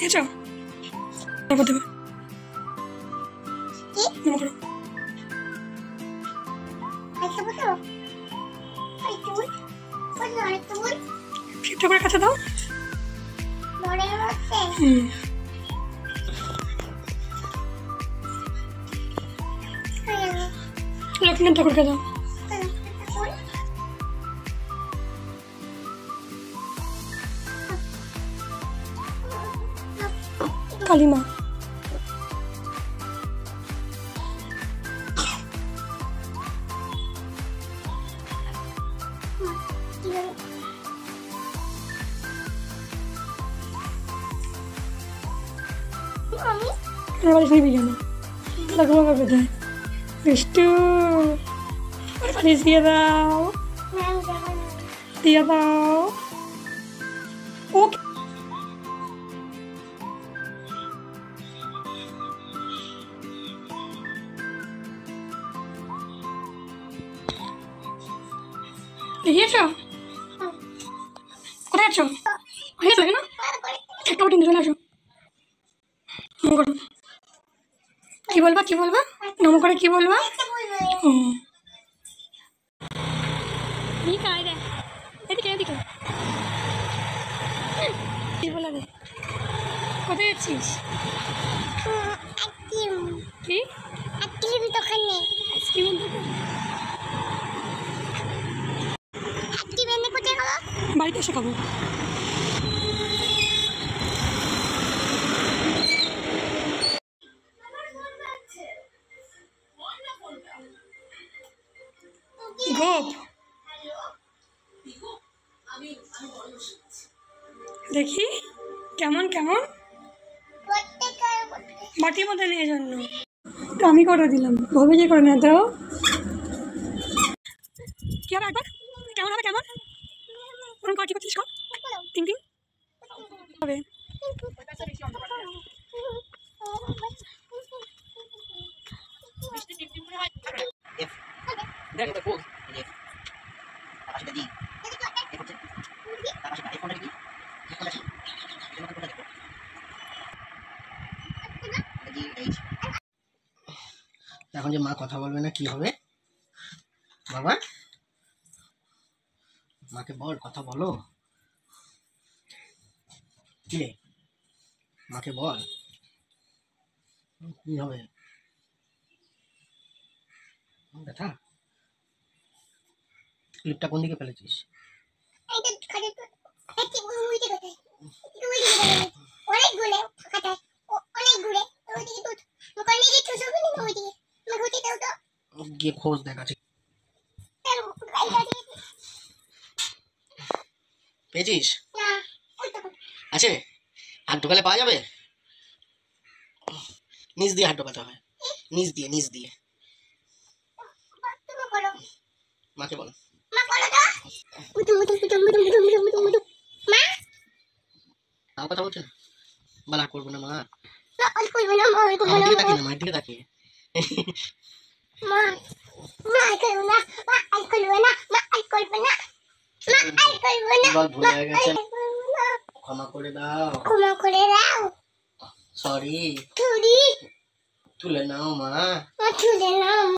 এসো করতে হবে ঠাকুরের কাছে দাও। লক্ষ্মীনাথ ঠাকুরকে দাও। কালিমা নিবি কেন লাগলো কোথায় বিষ্টু দিয়ে দাও দিয়ে দাও। ওকে দেখিয়েছো কোথায় আছো? হয়ে গেছে না একটা ওটিং চলে আসো। কি বলবা কি বলবা নম করে কি বলবা? এদিকে এদিকে কি বলা রে কোথায় যাচ্ছিস? কি বাড়িতে এসে খাবো। গোপ দেখি কেমন কেমন বাটির মধ্যে নিয়ে জন্য তো আমি করে দিলাম ভবে যে করে না দাও। কি হবে একবার কেমন হবে কেমন ওরকম কর কি করছিস কর তিন তিন হবে। এখন যে মা কথা বলবে না কি হবে বাবা? মাকে বল কথা বলো কি রে মাকে বল কি হবে ব্যথা? ক্লিপটা কোন দিকে ফেলেছিস? গিয়ে খোঁজ দেখা পেয়েছিস? আছে হাত ঢোকালে পাওয়া যাবে? নিচ দিয়ে হাত ঢোকাতে হবে নিচ দিয়ে নিচ দিয়ে। মাকে বল কথা বলছে না বালা করবো না মা আমার দিকে তাকিয়ে না মায়ের দিকে তাকিয়ে ভুলে গেছে ক্ষমা করে দাও সরি তুলে নাও মা।